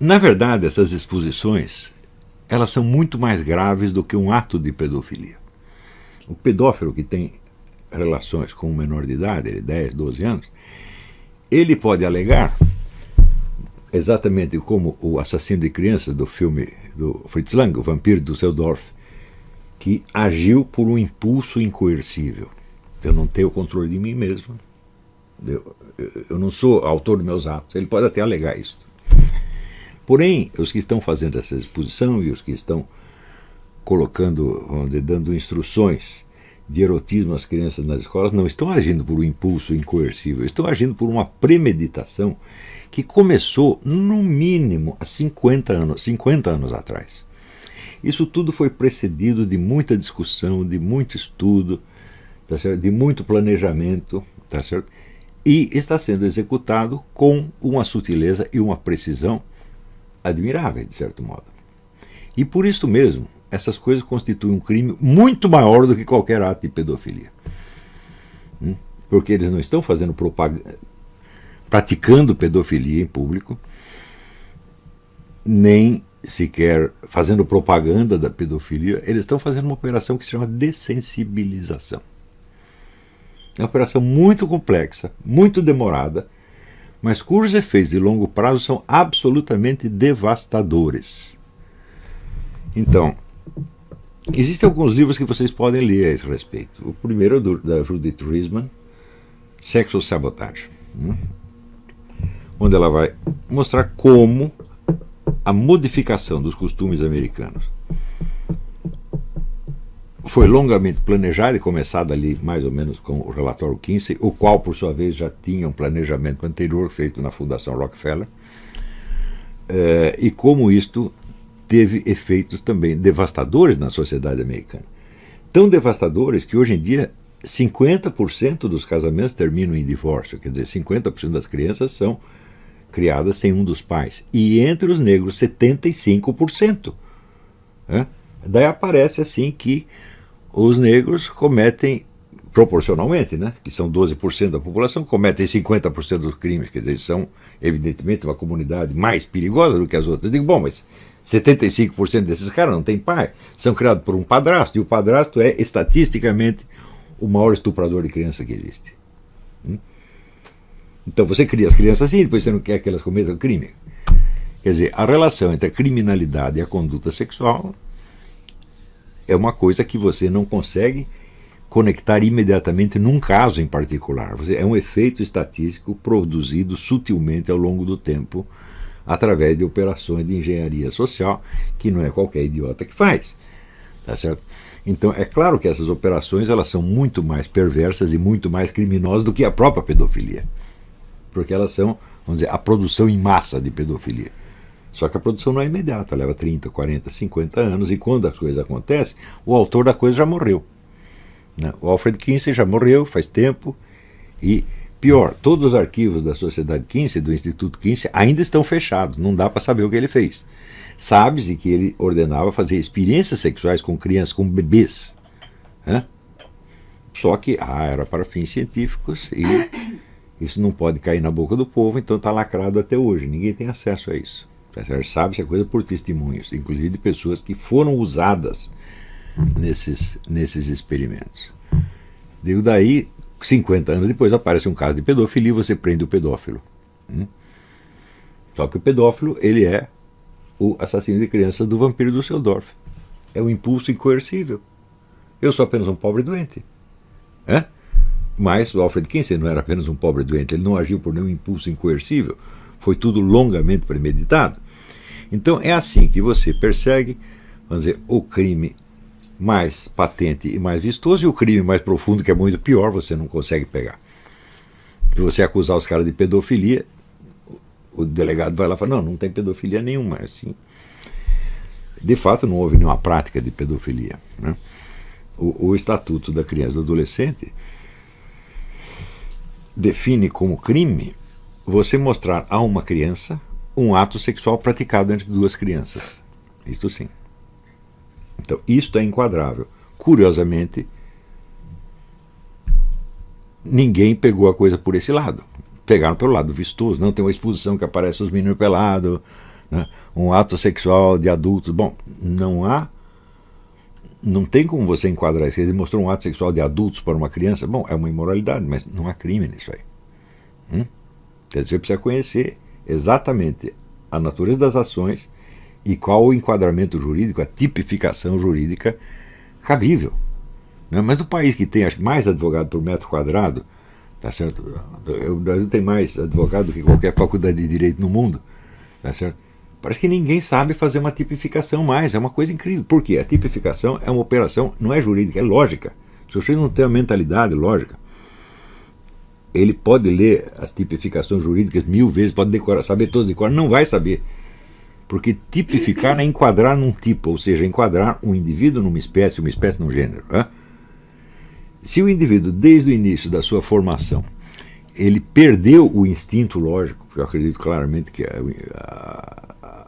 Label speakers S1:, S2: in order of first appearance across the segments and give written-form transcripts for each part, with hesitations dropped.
S1: Na verdade, essas exposições, elas são muito mais graves do que um ato de pedofilia. O pedófilo que tem relações com um menor de idade, ele 10, 12 anos, ele pode alegar, exatamente como o assassino de crianças do filme do Fritz Lang, o Vampiro de Düsseldorf, que agiu por um impulso incoercível. Eu não tenho o controle de mim mesmo. Eu não sou autor dos meus atos. Ele pode até alegar isso. Porém, os que estão fazendo essa exposição e os que estão colocando, vamos dizer, dando instruções de erotismo às crianças nas escolas não estão agindo por um impulso incoercível, estão agindo por uma premeditação que começou, no mínimo, há 50 anos atrás. Isso tudo foi precedido de muita discussão, de muito estudo, tá certo? De muito planejamento, tá certo? E está sendo executado com uma sutileza e uma precisão admiráveis, de certo modo. E por isso mesmo, essas coisas constituem um crime muito maior do que qualquer ato de pedofilia. Porque eles não estão fazendo propaganda, praticando pedofilia em público, nem sequer fazendo propaganda da pedofilia, eles estão fazendo uma operação que se chama dessensibilização. É uma operação muito complexa, muito demorada, mas cujos efeitos de longo prazo são absolutamente devastadores. Então, existem alguns livros que vocês podem ler a esse respeito. O primeiro é da Judith Riesman, Sexual Sabotage, onde ela vai mostrar como a modificação dos costumes americanos foi longamente planejada e começada ali mais ou menos com o relatório Kinsey, o qual por sua vez já tinha um planejamento anterior feito na Fundação Rockefeller, e como isto teve efeitos também devastadores na sociedade americana. Tão devastadores que hoje em dia 50% dos casamentos terminam em divórcio, quer dizer, 50% das crianças são criadas sem um dos pais. E entre os negros, 75%. Daí aparece assim que os negros cometem, proporcionalmente, que são 12% da população, cometem 50% dos crimes, quer dizer, são evidentemente uma comunidade mais perigosa do que as outras. Eu digo, bom, mas 75% desses caras não têm pai, são criados por um padrasto, e o padrasto é estatisticamente o maior estuprador de criança que existe. Então você cria as crianças assim, depois você não quer que elas cometam crime. Quer dizer, a relação entre a criminalidade e a conduta sexual é uma coisa que você não consegue conectar imediatamente num caso em particular. É um efeito estatístico produzido sutilmente ao longo do tempo através de operações de engenharia social que não é qualquer idiota que faz. Tá certo? Então é claro que essas operações elas são muito mais perversas e muito mais criminosas do que a própria pedofilia. Porque elas são, vamos dizer, a produção em massa de pedofilia. Só que a produção não é imediata, leva 30, 40, 50 anos, e quando as coisas acontecem, o autor da coisa já morreu. O Alfred Kinsey já morreu faz tempo, e pior, todos os arquivos da Sociedade Kinsey, do Instituto Kinsey, ainda estão fechados, não dá para saber o que ele fez. Sabe-se que ele ordenava fazer experiências sexuais com crianças, com bebês. Só que era para fins científicos, e isso não pode cair na boca do povo, então está lacrado até hoje, ninguém tem acesso a isso. Sabe-se a coisa por testemunhos, inclusive de pessoas que foram usadas nesses experimentos. Digo, daí, 50 anos depois, aparece um caso de pedofilia e você prende o pedófilo. Só que o pedófilo, ele é o assassino de crianças do Vampiro de Düsseldorf. É um impulso incoercível. Eu sou apenas um pobre doente. Mas o Alfred Kinsey não era apenas um pobre doente, ele não agiu por nenhum impulso incoercível. Foi tudo longamente premeditado. Então é assim que você persegue, vamos dizer, o crime mais patente e mais vistoso, e o crime mais profundo, que é muito pior, você não consegue pegar. Se você acusar os caras de pedofilia, o delegado vai lá e fala, não tem pedofilia nenhuma. Assim, de fato, não houve nenhuma prática de pedofilia. O Estatuto da Criança e do Adolescente define como crime você mostrar a uma criança um ato sexual praticado entre duas crianças. Isto sim. Então, isto é enquadrável. Curiosamente, ninguém pegou a coisa por esse lado. Pegaram pelo lado vistoso. Não tem uma exposição que aparece os meninos pelados, né? Um ato sexual de adultos. Bom, não tem como você enquadrar isso. Ele mostrou um ato sexual de adultos para uma criança. Bom, é uma imoralidade, mas não há crime nisso aí. Quer dizer, você precisa conhecer exatamente a natureza das ações e qual o enquadramento jurídico, a tipificação jurídica cabível. Né? Mas o país que tem mais advogado por metro quadrado, tá certo? O Brasil tem mais advogado do que qualquer faculdade de direito no mundo, tá certo? Parece que ninguém sabe fazer uma tipificação mais. É uma coisa incrível. Por quê? A tipificação é uma operação, não é jurídica, é lógica. Se o sujeito não tem uma mentalidade lógica, ele pode ler as tipificações jurídicas 1000 vezes, pode decorar, saber todas de cor, não vai saber. Porque tipificar é enquadrar num tipo, ou seja, enquadrar um indivíduo numa espécie, uma espécie num gênero. Né? Se o indivíduo, desde o início da sua formação, ele perdeu o instinto lógico, eu acredito claramente que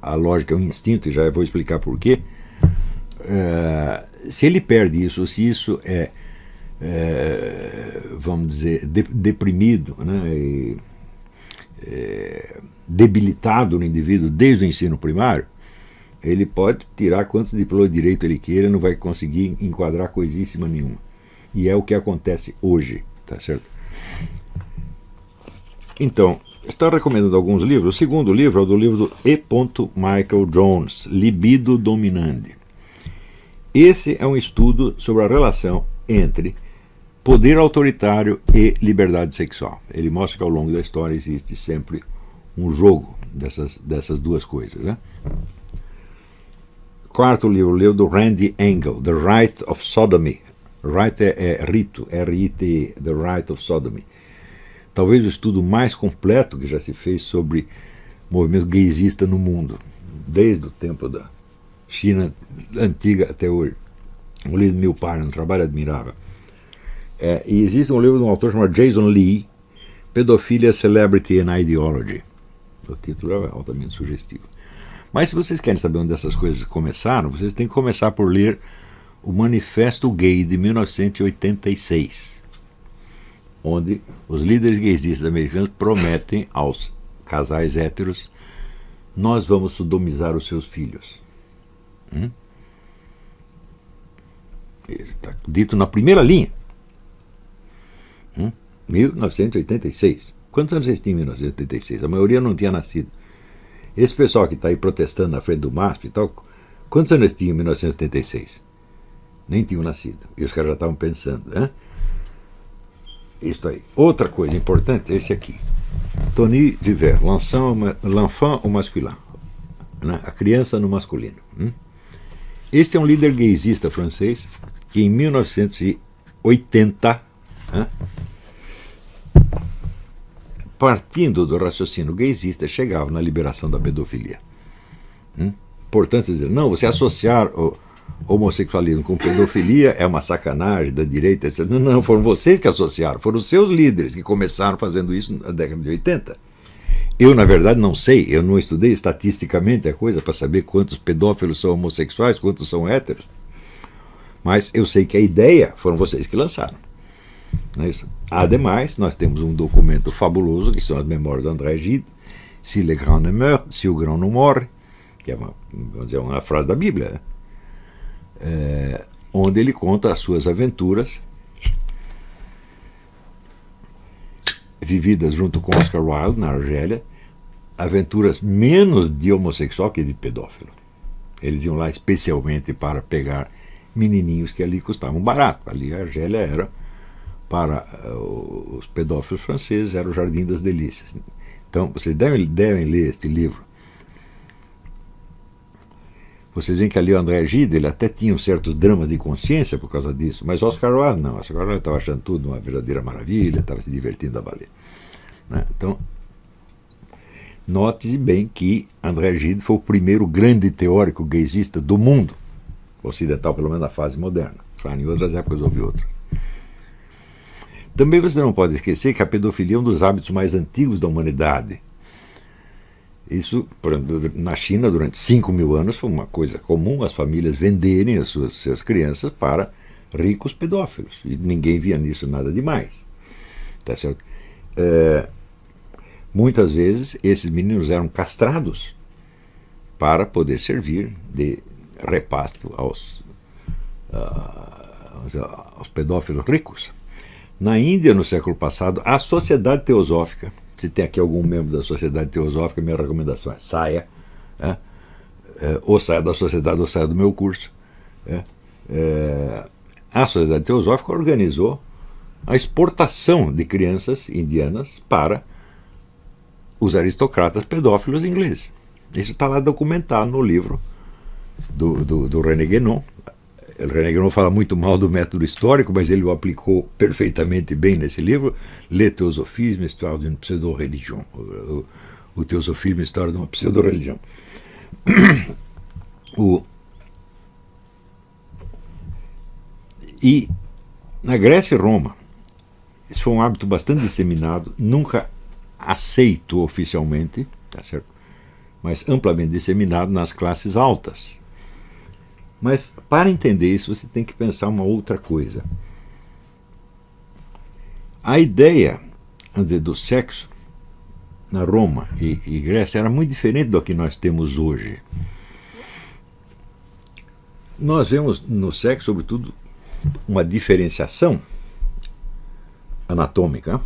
S1: a lógica é um instinto, e já vou explicar por quê. Se ele perde isso, ou se isso vamos dizer, deprimido, né, debilitado no indivíduo desde o ensino primário, ele pode tirar quantos diplomas de direito ele queira, não vai conseguir enquadrar coisíssima nenhuma. E é o que acontece hoje, tá certo? Então, estou recomendando alguns livros. O segundo livro é o do livro do E. Michael Jones, Libido Dominandi. Esse é um estudo sobre a relação entre poder autoritário e liberdade sexual. Ele mostra que ao longo da história existe sempre um jogo dessas duas coisas. Né? Quarto livro do Randy Engel, The Rite of Sodomy. Rite é rito, R-I-T-E, The Rite of Sodomy. Talvez o estudo mais completo que já se fez sobre movimento gaysista no mundo, desde o tempo da China antiga até hoje. Um livro de Milpar, um trabalho admirável. E existe um livro de um autor chamado Jason Lee, Pedofilia, Celebrity and Ideology. O título é altamente sugestivo. Mas se vocês querem saber onde essas coisas começaram, vocês têm que começar por ler o Manifesto Gay de 1986, onde os líderes gaysistas americanos prometem aos casais héteros: nós vamos sodomizar os seus filhos. Está dito na primeira linha. 1986. Quantos anos vocês tinham em 1986? A maioria não tinha nascido. Esse pessoal que está aí protestando na frente do MASP e tal, quantos anos eles tinham em 1986? Nem tinham nascido. E os caras já estavam pensando. Isso aí. Outra coisa importante é esse aqui. Tony Diver, L'enfant au masculin. Né? A criança no masculino. Este é um líder gaysista francês que em 1980, partindo do raciocínio gaysista, chegava na liberação da pedofilia. Portanto, dizer, não, você associar o homossexualismo com pedofilia é uma sacanagem da direita, etc. Não, foram vocês que associaram, foram os seus líderes que começaram fazendo isso na década de 80. Eu, na verdade, não sei, eu não estudei estatisticamente a coisa para saber quantos pedófilos são homossexuais, quantos são héteros, mas eu sei que a ideia foram vocês que lançaram. Não é isso? Ademais, nós temos um documento fabuloso, que são as memórias de André Gide, Se le grand ne meurt, se o grão não morre, que é uma frase da Bíblia, onde ele conta as suas aventuras vividas junto com Oscar Wilde na Argélia, aventuras menos de homossexual que de pedófilo. Eles iam lá especialmente para pegar menininhos que ali custavam barato. Ali a Argélia era, para os pedófilos franceses, era o Jardim das Delícias. Então, vocês devem ler este livro. Vocês veem que ali o André Gide, ele até tinha certos dramas de consciência por causa disso, mas Oscar Wilde não. Oscar Wilde estava achando tudo uma verdadeira maravilha, estava se divertindo a valer. Né? Então, note bem que André Gide foi o primeiro grande teórico gaysista do mundo, ocidental, pelo menos na fase moderna. Claro, em outras épocas houve outras. Também você não pode esquecer que a pedofilia é um dos hábitos mais antigos da humanidade. Isso, na China, durante 5.000 anos, foi uma coisa comum as famílias venderem as suas crianças para ricos pedófilos. E ninguém via nisso nada demais. Tá certo? Muitas vezes, esses meninos eram castrados para poder servir de repasto aos pedófilos ricos. Na Índia, no século passado, a Sociedade Teosófica, se tem aqui algum membro da Sociedade Teosófica, minha recomendação é saia, ou saia da sociedade ou saia do meu curso. A Sociedade Teosófica organizou a exportação de crianças indianas para os aristocratas pedófilos ingleses. Isso está lá documentado no livro do René Guénon. O René Guénon fala muito mal do método histórico, mas ele o aplicou perfeitamente bem nesse livro. Le Théosophisme, Histoire d'une pseudo-religion. O Teosofismo, História de uma pseudo-religião. E na Grécia e Roma, isso foi um hábito bastante disseminado, nunca aceito oficialmente, tá certo? Mas amplamente disseminado nas classes altas. Mas para entender isso, você tem que pensar uma outra coisa. A ideia, vamos dizer, do sexo na Roma e Grécia era muito diferente do que nós temos hoje. Nós vemos no sexo, sobretudo, uma diferenciação anatômica.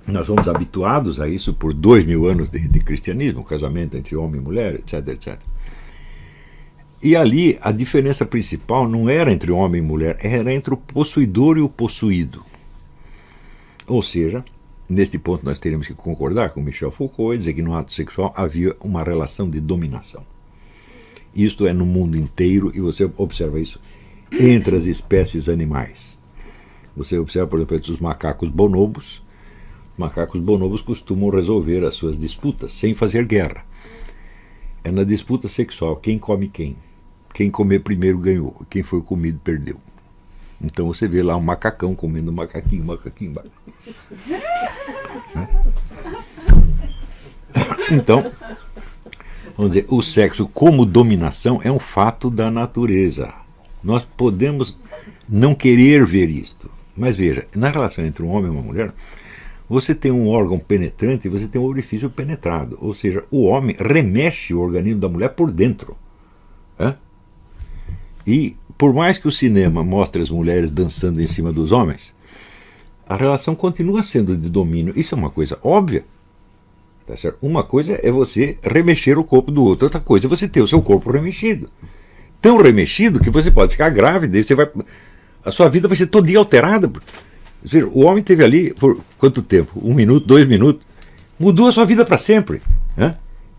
S1: Nós fomos habituados a isso por 2000 anos de cristianismo, casamento entre homem e mulher, etc, etc. E ali a diferença principal não era entre homem e mulher, era entre o possuidor e o possuído. Ou seja, neste ponto nós teríamos que concordar com Michel Foucault e dizer que no ato sexual havia uma relação de dominação. Isto é no mundo inteiro, e você observa isso entre as espécies animais. Você observa, por exemplo, os macacos bonobos. Macacos bonobos costumam resolver as suas disputas sem fazer guerra. É na disputa sexual quem come quem. Quem comer primeiro ganhou, quem foi comido perdeu. Então você vê lá um macacão comendo um macaquinho. Então, vamos dizer, o sexo como dominação é um fato da natureza. Nós podemos não querer ver isto. Mas veja, na relação entre um homem e uma mulher, você tem um órgão penetrante e você tem um orifício penetrado. Ou seja, o homem remexe o organismo da mulher por dentro. E por mais que o cinema mostre as mulheres dançando em cima dos homens, a relação continua sendo de domínio. Isso é uma coisa óbvia. Tá certo? Uma coisa é você remexer o corpo do outro, outra coisa é você ter o seu corpo remexido. Tão remexido que você pode ficar grávida, a sua vida vai ser todinha alterada. O homem teve ali por quanto tempo? 1 minuto, 2 minutos. Mudou a sua vida para sempre.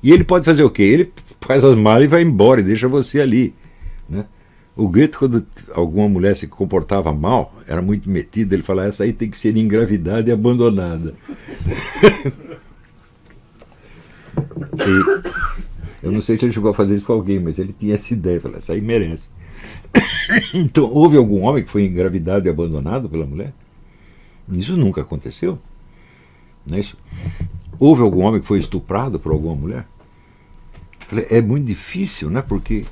S1: E ele pode fazer o quê? Ele faz as malas e vai embora e deixa você ali. O Goethe, quando alguma mulher se comportava mal, era muito metida, ele falava, essa aí tem que ser engravidada e abandonada. Eu não sei se ele chegou a fazer isso com alguém, mas ele tinha essa ideia, falava, essa aí merece. Então, houve algum homem que foi engravidado e abandonado pela mulher? Isso nunca aconteceu. Não é isso? Houve algum homem que foi estuprado por alguma mulher? É muito difícil, né? Porque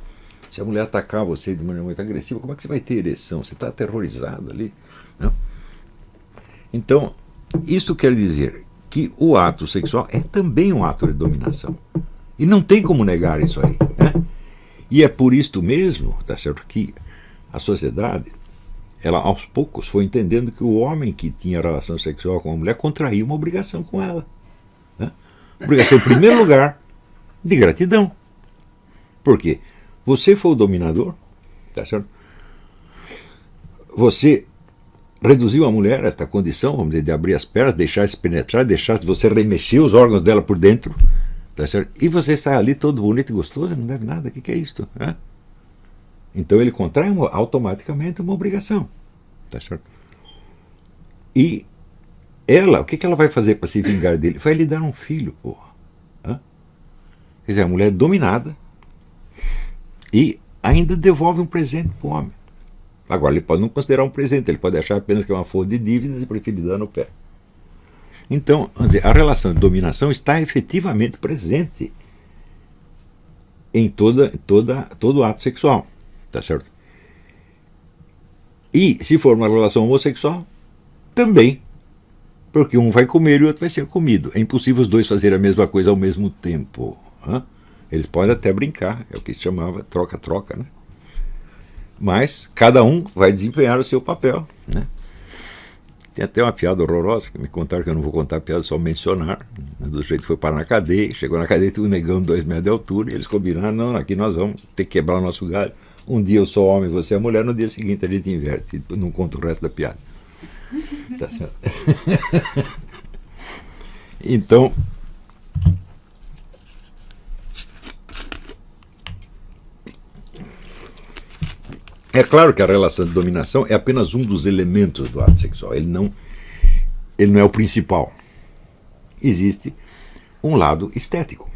S1: se a mulher atacar você de maneira muito agressiva, como é que você vai ter ereção? Você está aterrorizado ali. Né? Então, isso quer dizer que o ato sexual é também um ato de dominação. E não tem como negar isso aí. Né? E é por isto mesmo, tá certo, que a sociedade, ela aos poucos foi entendendo que o homem que tinha relação sexual com a mulher contraía uma obrigação com ela. Né? Obrigação, em primeiro lugar, de gratidão. Por quê? Você foi o dominador, tá certo? Você reduziu a mulher a esta condição, vamos dizer, de abrir as pernas, deixar-se penetrar, você remexer os órgãos dela por dentro, tá certo? E você sai ali todo bonito e gostoso e não deve nada, o que é isto? Né? Então ele contrai automaticamente uma obrigação, tá certo? E ela, o que ela vai fazer para se vingar dele? Vai lhe dar um filho, porra. Quer dizer, a mulher é dominada, e ainda devolve um presente para o homem. Agora, ele pode não considerar um presente, ele pode achar apenas que é uma fonte de dívidas e preferir dar no pé. Então, vamos dizer, a relação de dominação está efetivamente presente em todo ato sexual. Tá certo? E, se for uma relação homossexual, também. Porque um vai comer e o outro vai ser comido. É impossível os dois fazerem a mesma coisa ao mesmo tempo. Eles podem até brincar, é o que se chamava troca-troca, né? Mas cada um vai desempenhar o seu papel, né? Tem até uma piada horrorosa que me contaram, que eu não vou contar a piada, só mencionar. Do jeito que foi parar na cadeia, chegou na cadeia, tinha um negão de 2 metros de altura, e eles combinaram: não, aqui nós vamos ter que quebrar o nosso galho. Um dia eu sou homem, você é mulher, no dia seguinte a gente inverte. Não conta o resto da piada. Tá certo? Então, é claro que a relação de dominação é apenas um dos elementos do ato sexual. Ele não é o principal. Existe um lado estético.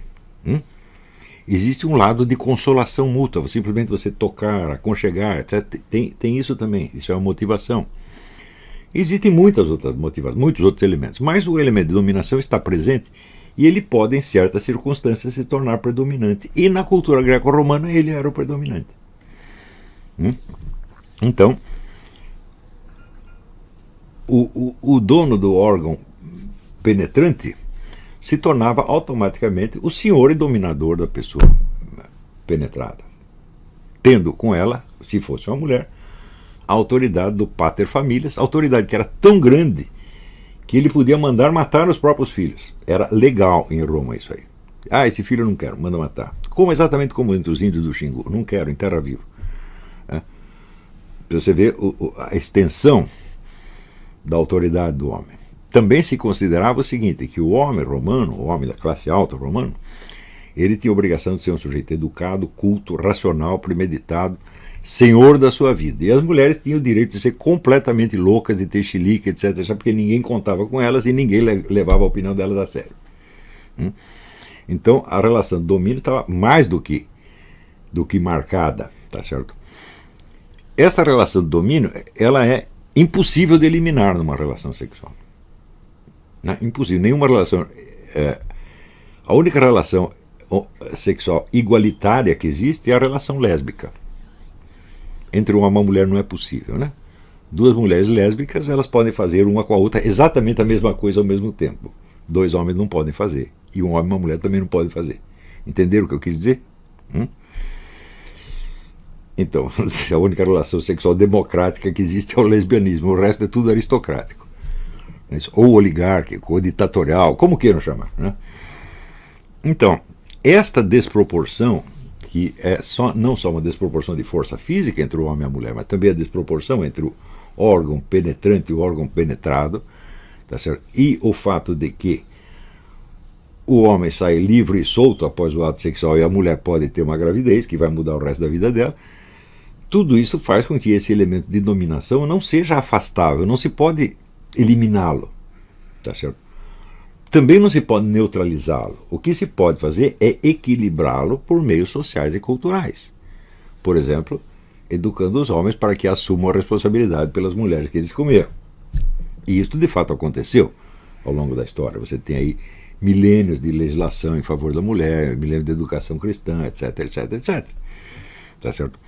S1: Existe um lado de consolação mútua. Simplesmente você tocar, aconchegar, etc. Tem isso também. Isso é uma motivação. Existem muitas outras motivações, muitos outros elementos. Mas o elemento de dominação está presente e ele pode, em certas circunstâncias, se tornar predominante. E na cultura greco-romana ele era o predominante. Então, o dono do órgão penetrante se tornava automaticamente o senhor e dominador da pessoa penetrada, tendo com ela, se fosse uma mulher, a autoridade do pater familias, autoridade que era tão grande que ele podia mandar matar os próprios filhos. Era legal em Roma isso aí. Esse filho eu não quero, manda matar. Exatamente como entre os índios do Xingu, não quero, enterra vivo. Para você ver a extensão da autoridade do homem. Também se considerava o seguinte, que o homem romano, o homem da classe alta romano, ele tinha a obrigação de ser um sujeito educado, culto, racional, premeditado, senhor da sua vida. E as mulheres tinham o direito de ser completamente loucas, de ter chilique, etc., porque ninguém contava com elas e ninguém levava a opinião delas a sério. Então, a relação de domínio estava mais do que marcada, tá certo? Essa relação de domínio, ela é impossível de eliminar numa relação sexual. Impossível. Nenhuma relação... a única relação sexual igualitária que existe é a relação lésbica. Entre um homem e uma mulher não é possível, né? Duas mulheres lésbicas, elas podem fazer uma com a outra exatamente a mesma coisa ao mesmo tempo. 2 homens não podem fazer. E um homem e uma mulher também não podem fazer. Entenderam o que eu quis dizer? Então, a única relação sexual democrática que existe é o lesbianismo. O resto é tudo aristocrático. Ou oligárquico, ou ditatorial, como queiram chamar, né? Então, esta desproporção, que é não só uma desproporção de força física entre o homem e a mulher, mas também a desproporção entre o órgão penetrante e o órgão penetrado, tá certo? E o fato de que o homem sai livre e solto após o ato sexual e a mulher pode ter uma gravidez que vai mudar o resto da vida dela. Tudo isso faz com que esse elemento de dominação não seja afastável, não se pode eliminá-lo, tá certo? Também não se pode neutralizá-lo. O que se pode fazer é equilibrá-lo por meios sociais e culturais. Por exemplo, educando os homens para que assumam a responsabilidade pelas mulheres que eles comeram. E isso de fato aconteceu ao longo da história. Você tem aí milênios de legislação em favor da mulher, milênios de educação cristã, etc, etc, etc. Tá certo?